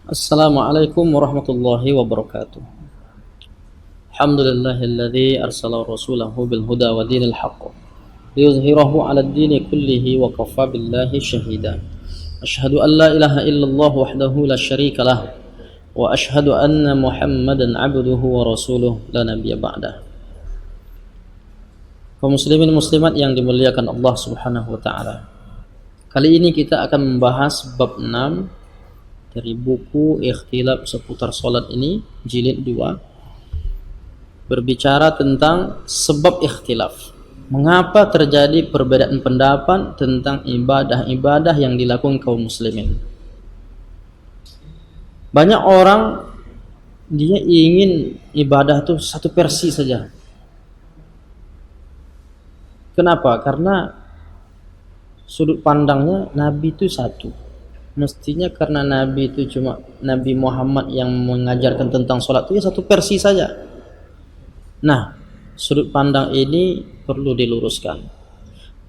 Assalamualaikum warahmatullahi wabarakatuh. Alhamdulillahilladzi arsala rasulahu bil huda wa dinil haqq liyuzhirahu 'alad dini kullihi wa kafa billahi shahida. Asyhadu an la ilaha illallah wahdahu la syarika lah wa asyhadu anna Muhammadan 'abduhu wa rasuluh la nabiyya ba'dah. Kaum muslimin muslimat yang dimuliakan Allah Subhanahu wa taala. Kali ini kita akan membahas bab 6 dari buku Ikhtilaf seputar salat ini, jilid 2, berbicara tentang sebab ikhtilaf. Mengapa terjadi perbedaan pendapat tentang ibadah-ibadah yang dilakukan kaum muslimin? Banyak orang dia ingin ibadah itu satu versi saja. Kenapa? Karena sudut pandangnya Nabi itu satu. Mestinya karena Nabi itu cuma Nabi Muhammad yang mengajarkan tentang sholat itu ya satu versi saja. Nah, sudut pandang ini perlu diluruskan.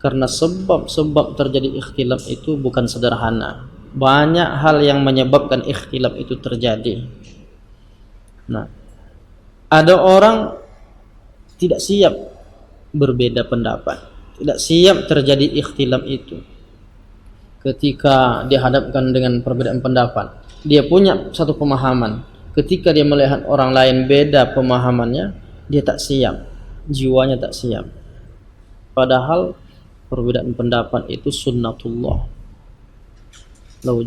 Karena sebab-sebab terjadi ikhtilaf itu bukan sederhana. Banyak hal yang menyebabkan ikhtilaf itu terjadi. Nah, ada orang tidak siap berbeda pendapat. Tidak siap terjadi ikhtilaf itu. Ketika dihadapkan dengan perbedaan pendapat, dia punya satu pemahaman. Ketika dia melihat orang lain beda pemahamannya, dia tak siap, jiwanya tak siap. Padahal perbedaan pendapat itu sunnatullah. Lau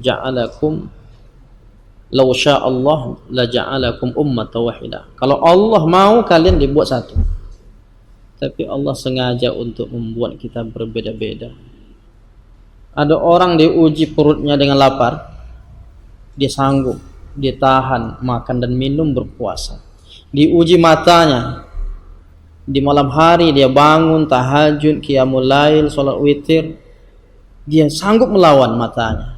sya'allah la ja'alakum ummatan wahidah. Kalau Allah mau kalian dibuat satu. Tapi Allah sengaja untuk membuat kita berbeda-beda. Ada orang diuji perutnya dengan lapar, dia sanggup, dia tahan makan dan minum berpuasa. Diuji matanya, di malam hari dia bangun tahajud, qiyamul lail, salat witir, dia sanggup melawan matanya.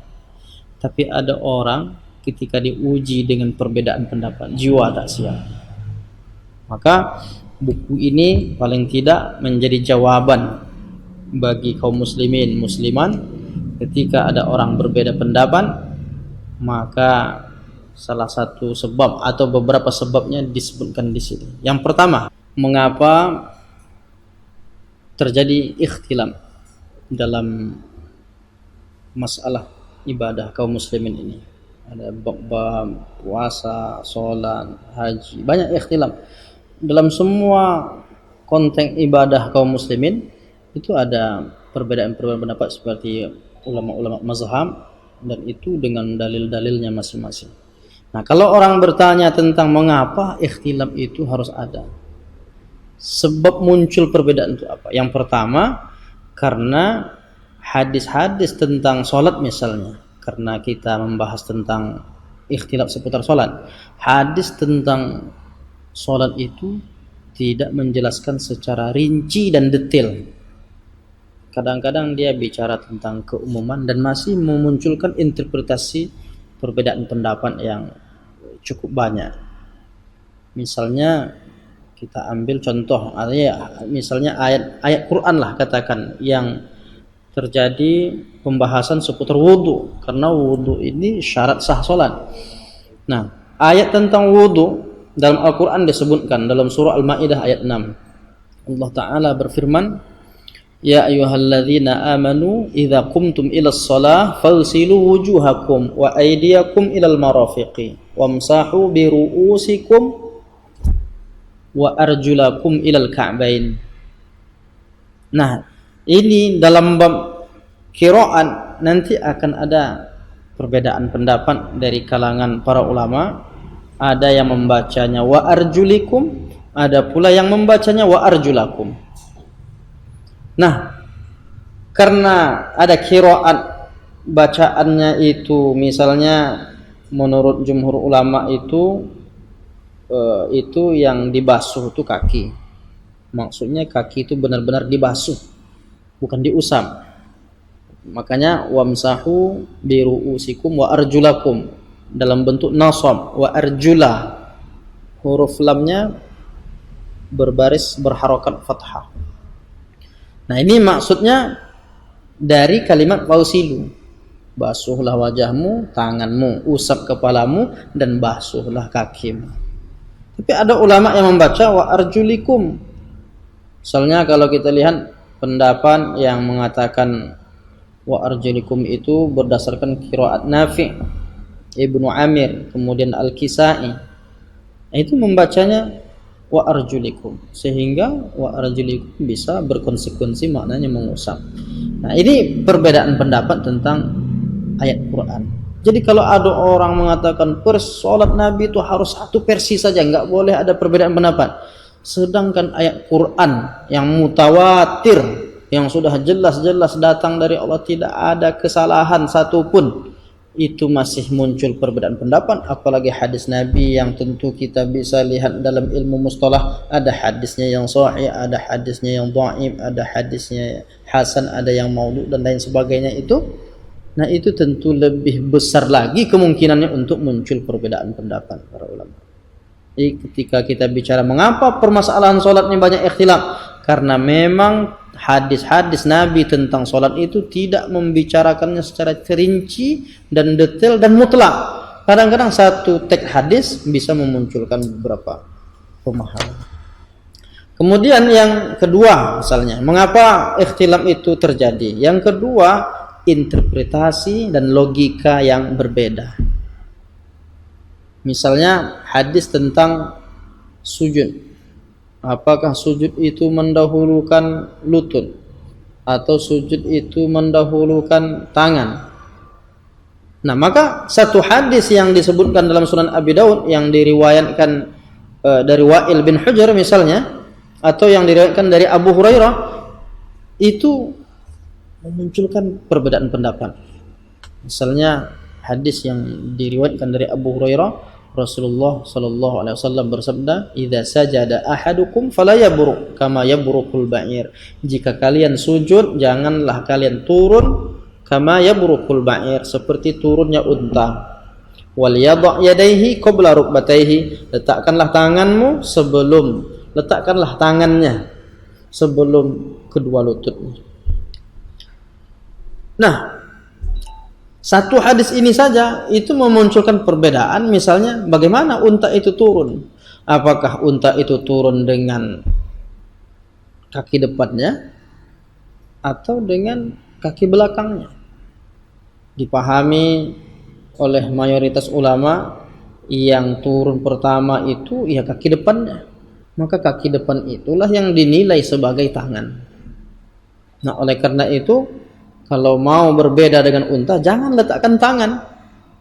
Tapi ada orang ketika diuji dengan perbedaan pendapat, jiwa tak siap. Maka buku ini paling tidak menjadi jawaban bagi kaum muslimin musliman. Ketika ada orang berbeda pendapat, maka salah satu sebab atau beberapa sebabnya disebutkan di sini. Yang pertama, mengapa terjadi ikhtilaf dalam masalah ibadah kaum muslimin ini? Ada bab puasa, sholat, haji, banyak ikhtilaf. Dalam semua konteks ibadah kaum muslimin itu ada perbedaan-perbedaan pendapat seperti ulama-ulama mazhab, dan itu dengan dalil-dalilnya masing-masing. Nah, kalau orang bertanya tentang mengapa ikhtilaf itu harus ada, sebab muncul perbedaan itu apa? Yang pertama, karena hadis-hadis tentang sholat misalnya, karena kita membahas tentang ikhtilaf seputar sholat, hadis tentang sholat itu tidak menjelaskan secara rinci dan detail. Kadang-kadang dia bicara tentang keumuman dan masih memunculkan interpretasi perbedaan pendapat yang cukup banyak. Misalnya kita ambil contoh, misalnya ayat Quran lah katakan yang terjadi pembahasan seputar wudu, karena wudu ini syarat sah salat. Nah, ayat tentang wudu dalam Al-Quran disebutkan dalam surah Al-Maidah ayat 6. Allah Ta'ala berfirman, Ya ayyuhalladzina amanu idza qumtum ilas shalah faghsilu wujuhakum wa aydiyakum ilal marafiqi wamsahu bi ru'usikum wa arjulakum ilal ka'bain. Nah, ini dalam bab qiraat nanti akan ada perbedaan pendapat dari kalangan para ulama. Ada yang membacanya wa arjulikum, ada pula yang membacanya wa arjulakum. Nah, karena ada qiraat bacaannya itu misalnya menurut jumhur ulama itu yang dibasuh itu kaki. Maksudnya kaki itu benar-benar dibasuh, bukan diusap. Makanya wamsahu bi ru'usikum wa arjulakum dalam bentuk nasab, wa arjula huruf lamnya berbaris berharokat fathah. Nah, ini maksudnya dari kalimat fausilu. basuhlah wajahmu, tanganmu, usap kepalamu, dan basuhlah kakimu. Tapi ada ulama yang membaca wa arjulikum. Misalnya kalau kita lihat pendapat yang mengatakan wa arjulikum itu berdasarkan qiraat Nafi', Ibnu Amir, kemudian Al-Kisai, itu membacanya wa arjulikum, sehingga wa arjulikum bisa berkonsekuensi maknanya mengusap. Nah, ini perbedaan pendapat tentang ayat Quran. Jadi kalau ada orang mengatakan salat Nabi itu harus satu versi saja, enggak boleh ada perbedaan pendapat. Sedangkan ayat Quran yang mutawatir, yang sudah jelas-jelas datang dari Allah, tidak ada kesalahan satupun, itu masih muncul perbedaan pendapat. Apalagi hadis Nabi yang tentu kita bisa lihat dalam ilmu mustalah, ada hadisnya yang sahih, ada hadisnya yang dhaif, ada hadisnya hasan, ada yang maudhu dan lain sebagainya itu. Nah, itu tentu lebih besar lagi kemungkinannya untuk muncul perbedaan pendapat para ulama. Jadi ketika kita bicara mengapa permasalahan salatnya banyak ikhtilaf, karena memang hadis-hadis Nabi tentang salat itu tidak membicarakannya secara terinci dan detail dan mutlak. Kadang-kadang satu teks hadis bisa memunculkan beberapa pemahaman. Kemudian yang kedua, misalnya mengapa ikhtilaf itu terjadi? Yang kedua, interpretasi dan logika yang berbeda. Misalnya hadis tentang sujud, apakah sujud itu mendahulukan lutut atau sujud itu mendahulukan tangan? Nah, maka satu hadis yang disebutkan dalam Sunan Abi Daud yang diriwayatkan dari Wa'il bin Hujr misalnya, atau yang diriwayatkan dari Abu Hurairah, itu memunculkan perbedaan pendapat. Misalnya hadis yang diriwayatkan dari Abu Hurairah, Rasulullah sallallahu alaihi wasallam bersabda, "Idza sajada ahadukum fala yabruk kama yabrukul ba'ir." Jika kalian sujud, janganlah kalian turun kama yabrukul ba'ir, seperti turunnya unta. Wal yadha' yadayhi qabla rukbatayhi, letakkanlah tangannya sebelum kedua lututnya. Nah, satu hadis ini saja itu memunculkan perbedaan. Misalnya bagaimana unta itu turun? Apakah unta itu turun dengan kaki depannya atau dengan kaki belakangnya? Dipahami oleh mayoritas ulama yang turun pertama itu ya kaki depannya. Maka kaki depan itulah yang dinilai sebagai tangan. Nah, oleh karena itu, kalau mau berbeda dengan unta, jangan letakkan tangan,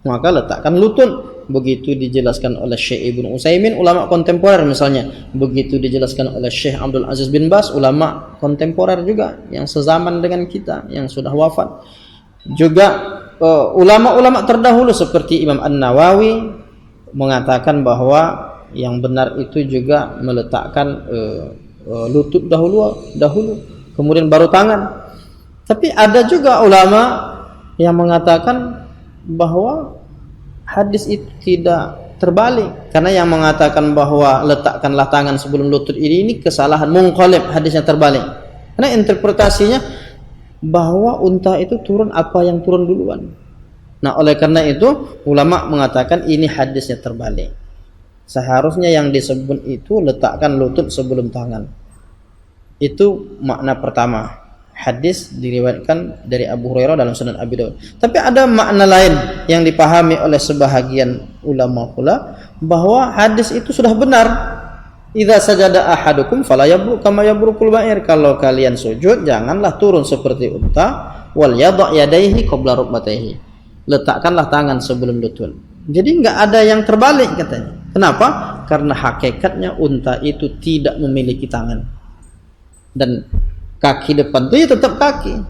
maka letakkan lutut. Begitu dijelaskan oleh Syekh Ibnu Utsaimin, ulama kontemporer misalnya. Begitu dijelaskan oleh Syekh Abdul Aziz bin Baz, ulama kontemporer juga yang sezaman dengan kita, yang sudah wafat. Juga ulama-ulama terdahulu seperti Imam An-Nawawi mengatakan bahwa yang benar itu juga meletakkan lutut dahulu, kemudian baru tangan. Tapi ada juga ulama yang mengatakan bahwa hadis itu tidak terbalik, karena yang mengatakan bahwa letakkanlah tangan sebelum lutut ini kesalahan, munqalib, hadisnya terbalik. Karena interpretasinya bahwa unta itu turun apa yang turun duluan. Nah, oleh karena itu ulama mengatakan ini hadisnya terbalik. Seharusnya yang disebut itu letakkan lutut sebelum tangan. Itu makna pertama. Hadis diriwayatkan dari Abu Hurairah dalam Sunan Abi Daud. Tapi ada makna lain yang dipahami oleh sebahagian ulama pula, bahwa hadis itu sudah benar. Idza sajada ahadukum fala yabruk kama yabrukul ba'ir. Kalau kalian sujud, janganlah turun seperti unta. Wal yadha' yadayhi qabla rukbatayhi. Letakkanlah tangan sebelum lutut. Jadi enggak ada yang terbalik katanya. Kenapa? Karena hakikatnya unta itu tidak memiliki tangan. Dan kaki depan itu ya tetap kaki.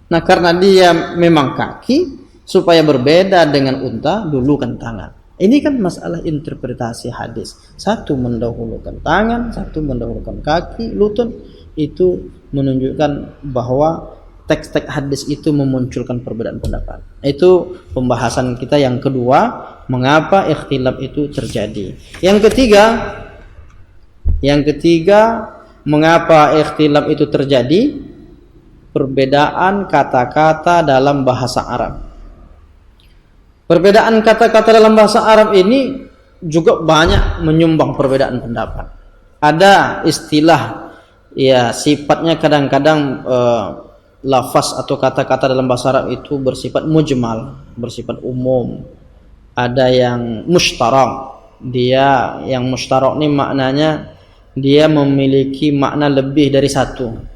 Nah, karena dia memang kaki, supaya berbeda dengan unta, dulukan tangan. Ini kan masalah interpretasi hadis. Satu mendahulukan tangan, satu mendahulukan kaki, lutut. Itu menunjukkan bahwa teks-teks hadis itu memunculkan perbedaan pendapat. Itu pembahasan kita yang kedua, mengapa ikhtilaf itu terjadi. Yang ketiga, mengapa ikhtilaf itu terjadi? Perbedaan kata-kata dalam bahasa Arab. Perbedaan kata-kata dalam bahasa Arab ini juga banyak menyumbang perbedaan pendapat. Ada istilah, ya sifatnya kadang-kadang lafaz atau kata-kata dalam bahasa Arab itu bersifat mujmal, bersifat umum. Ada yang mushtarak. Dia yang mushtarak ini maknanya dia memiliki makna lebih dari satu.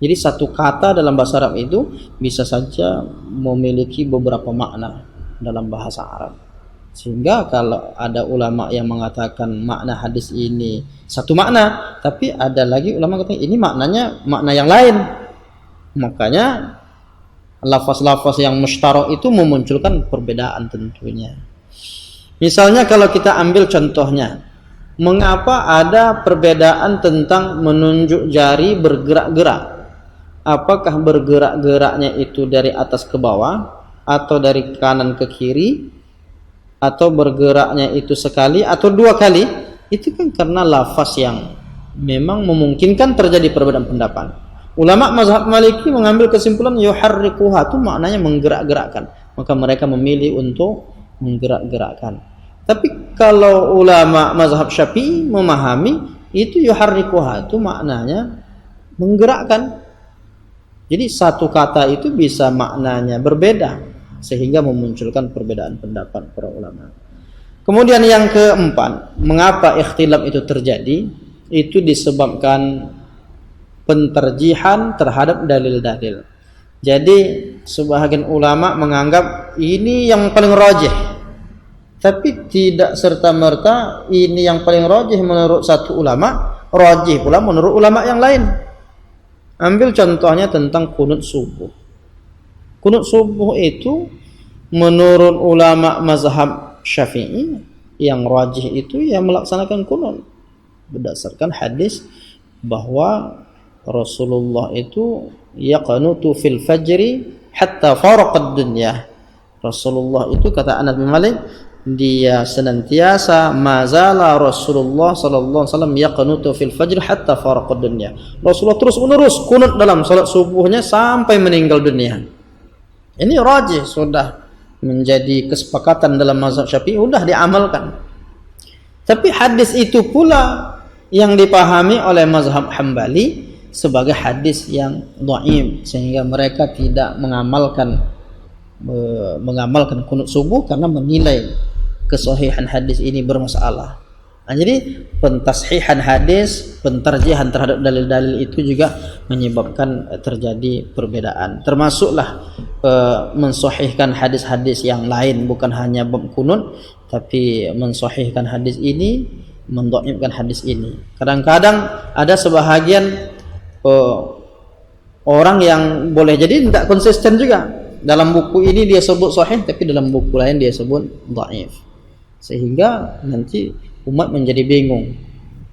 Jadi satu kata dalam bahasa Arab itu bisa saja memiliki beberapa makna dalam bahasa Arab. Sehingga kalau ada ulama yang mengatakan makna hadis ini satu makna, tapi ada lagi ulama kata ini maknanya makna yang lain. Makanya lafaz-lafaz yang mushtarak itu memunculkan perbedaan tentunya. Misalnya kalau kita ambil contohnya, mengapa ada perbedaan tentang menunjuk jari bergerak-gerak? Apakah bergerak-geraknya itu dari atas ke bawah, atau dari kanan ke kiri, atau bergeraknya itu sekali atau dua kali? Itu kan karena lafaz yang memang memungkinkan terjadi perbedaan pendapat. Ulama mazhab Maliki mengambil kesimpulan yuharrikuha itu maknanya menggerak-gerakkan, maka mereka memilih untuk menggerak-gerakkan. Tapi kalau ulama mazhab Syafi'i memahami itu yuharrikuha itu maknanya menggerakkan. Jadi satu kata itu bisa maknanya berbeda sehingga memunculkan perbedaan pendapat para ulama. Kemudian yang keempat, mengapa ikhtilaf itu terjadi? Itu disebabkan penterjihan terhadap dalil-dalil. Jadi sebahagian ulama menganggap ini yang paling rajih, tapi tidak serta-merta ini yang paling rajih menurut satu ulama, rajih pula menurut ulama yang lain. Ambil contohnya tentang kunut subuh. Kunut subuh itu menurut ulama mazhab Syafi'i yang rajih itu yang melaksanakan kunut berdasarkan hadis bahwa Rasulullah itu yaqnutu fil fajri hatta faraqad dunya. Rasulullah itu kata Anas bin Malik, dia senantiasa mazala Rasulullah sallallahu alaihi wasallam yaqnutu fil fajr hatta faraqad dunya. Rasulullah terus menerus kunut dalam salat subuhnya sampai meninggal dunia. Ini rajih, sudah menjadi kesepakatan dalam mazhab Syafi'i, sudah diamalkan. Tapi hadis itu pula yang dipahami oleh mazhab Hambali sebagai hadis yang dhaif, sehingga mereka tidak mengamalkan kunut subuh karena menilai kesahihan hadis ini bermasalah. Nah, jadi pentashihan hadis, pentarjihan terhadap dalil-dalil itu juga menyebabkan terjadi perbedaan. Termasuklah mensahihkan hadis-hadis yang lain, bukan hanya bab kunut, tapi mensahihkan hadis ini, mendhaifkan hadis ini. Kadang-kadang ada sebahagian orang yang boleh jadi tidak konsisten juga. Dalam buku ini dia sebut sahih, tapi dalam buku lain dia sebut dhaif. Sehingga nanti umat menjadi bingung.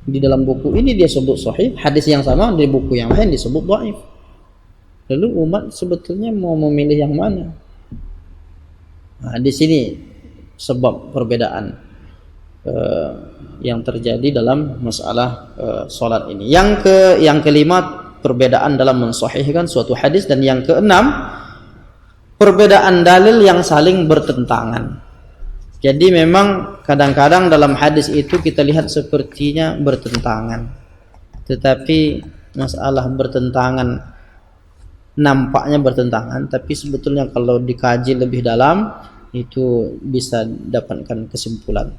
Di dalam buku ini dia sebut sahih, hadis yang sama di buku yang lain disebut dhaif. Lalu umat sebetulnya mau memilih yang mana? Nah, di sini sebab perbedaan yang terjadi dalam masalah salat ini. Yang kelima, perbedaan dalam mensahihkan suatu hadis, dan yang keenam, perbedaan dalil yang saling bertentangan. Jadi memang kadang-kadang dalam hadis itu kita lihat sepertinya bertentangan, tetapi masalah bertentangan nampaknya bertentangan, tapi sebetulnya kalau dikaji lebih dalam itu bisa dapatkan kesimpulan.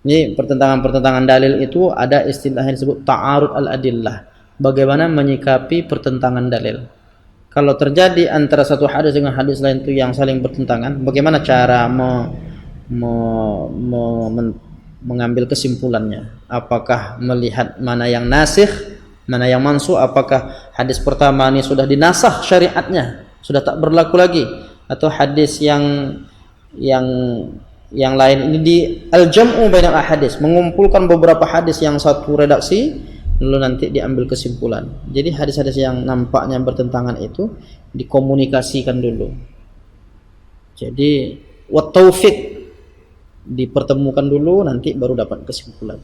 Ini pertentangan-pertentangan dalil itu ada istilah yang disebut ta'arud al-adillah. Bagaimana menyikapi pertentangan dalil? Kalau terjadi antara satu hadis dengan hadis lain itu yang saling bertentangan, bagaimana cara mengambil kesimpulannya? Apakah melihat mana yang nasikh, mana yang mansukh? Apakah hadis pertama ini sudah dinasakh syariatnya, sudah tak berlaku lagi, atau hadis yang lain ini di al-jam'u bainal ahadits, mengumpulkan beberapa hadis yang satu redaksi, lalu nanti diambil kesimpulan. Jadi hadis-hadis yang nampaknya bertentangan itu dikomunikasikan dulu. Jadi wat taufiq, dipertemukan dulu, nanti baru dapat kesimpulan.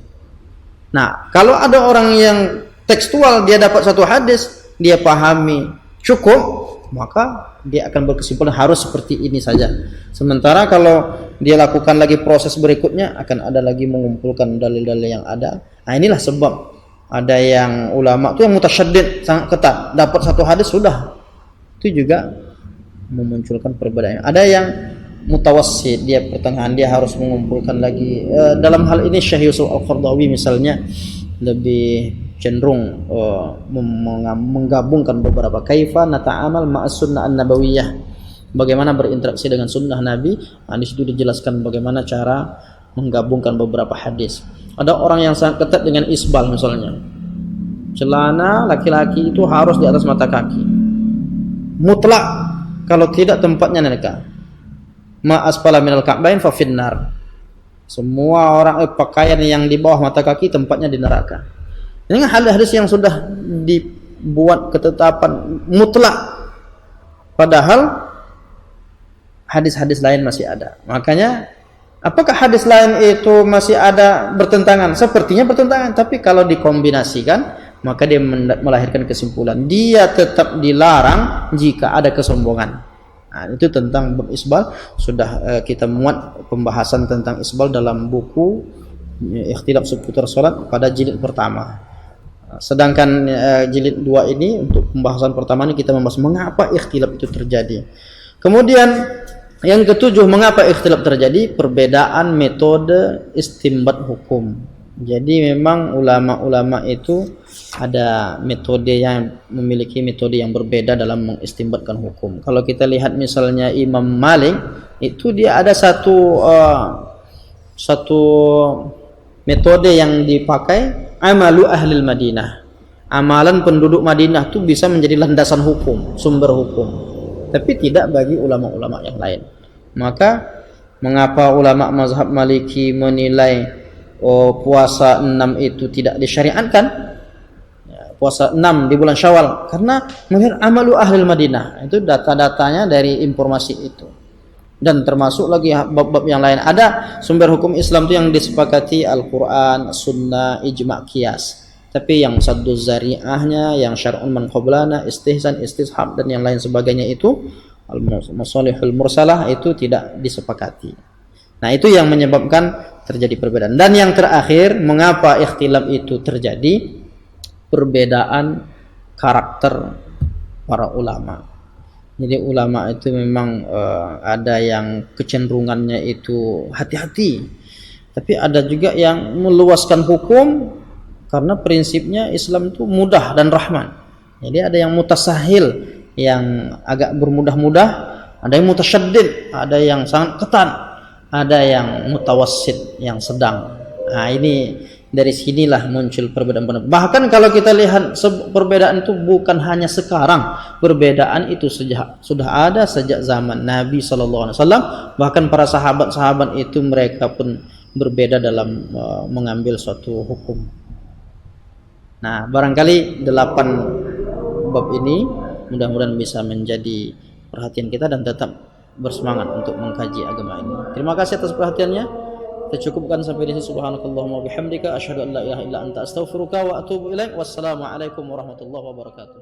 Nah, kalau ada orang yang tekstual, dia dapat satu hadis, dia pahami cukup, maka dia akan berkesimpulan harus seperti ini saja. Sementara kalau dia lakukan lagi proses berikutnya, akan ada lagi mengumpulkan dalil-dalil yang ada. Nah, inilah sebab ada yang ulama itu yang mutasyaddid, sangat ketat, dapat satu hadis sudah, itu juga memunculkan perbedaan. Ada yang mutawassit, dia pertengahan, dia harus mengumpulkan lagi. Dalam hal ini Syekh Yusuf Al-Qaradawi misalnya lebih cenderung menggabungkan beberapa kaifa nata'amal ma'as sunnah an-nabawiyah, bagaimana berinteraksi dengan sunnah Nabi. Nah, di situ dijelaskan bagaimana cara menggabungkan beberapa hadis. Ada orang yang sangat ketat dengan isbal misalnya, celana laki-laki itu harus di atas mata kaki mutlak, kalau tidak tempatnya neraka. Ma asfala minal ka'bain fa finnar. Semua orang pakaian yang di bawah mata kaki tempatnya di neraka. Ini hadis yang sudah dibuat ketetapan mutlak, padahal hadis-hadis lain masih ada. Makanya apakah hadis lain itu masih ada bertentangan? Sepertinya bertentangan, tapi kalau dikombinasikan maka dia melahirkan kesimpulan dia tetap dilarang jika ada kesombongan. Nah, itu tentang bab isbal sudah kita muat pembahasan tentang isbal dalam buku Ikhtilaf seputar salat pada jilid pertama. Sedangkan jilid 2 ini untuk pembahasan pertama ini kita membahas mengapa ikhtilaf itu terjadi. Kemudian yang ketujuh, mengapa ikhtilaf terjadi? Perbedaan metode istinbat hukum. Jadi memang ulama-ulama itu ada metode yang memiliki metode yang berbeda dalam mengistinbatkan hukum. Kalau kita lihat misalnya Imam Malik itu dia ada satu metode yang dipakai, amalu ahlil Madinah. Amalan penduduk Madinah itu bisa menjadi landasan hukum, sumber hukum. Tapi tidak bagi ulama-ulama yang lain. Maka mengapa ulama mazhab Maliki menilai puasa 6 itu tidak disyariatkan, puasa 6 di bulan Syawal, karena melihat amalu ahlil Madinah. Itu data-datanya dari informasi itu. Dan termasuk lagi bab-bab yang lain. Ada sumber hukum Islam itu yang disepakati Al-Quran, Sunnah, Ijma' Qiyas. Tapi yang saddu zari'ahnya, yang syar'un man qablana, istihsan, istishab dan yang lain sebagainya itu, al-masalihul mursalah, itu tidak disepakati. Nah, itu yang menyebabkan terjadi perbedaan. Dan yang terakhir, mengapa ikhtilaf itu terjadi? Perbedaan karakter para ulama. Jadi ulama itu memang ada yang kecenderungannya itu hati-hati, tapi ada juga yang meluaskan hukum karena prinsipnya Islam itu mudah dan rahman. Jadi ada yang mutasahil, yang agak bermudah-mudah, ada yang mutasyaddid, ada yang sangat ketat, ada yang mutawassit, yang sedang. Nah, ini dari sinilah muncul perbedaan pendapat. Bahkan kalau kita lihat perbedaan itu bukan hanya sekarang, perbedaan itu sudah ada sejak zaman Nabi SAW. Bahkan para sahabat-sahabat itu mereka pun berbeda dalam mengambil suatu hukum. Nah, barangkali 8 bab ini mudah-mudahan bisa menjadi perhatian kita dan tetap bersemangat untuk mengkaji agama ini. Terima kasih atas perhatiannya. Kita cukupkan sampai di sini. Subhanakallahumma wa bihamdika asyhadu an la ilaha illa anta astaghfiruka wa atubu ilaik. Wassalamu alaikum warahmatullahi wabarakatuh.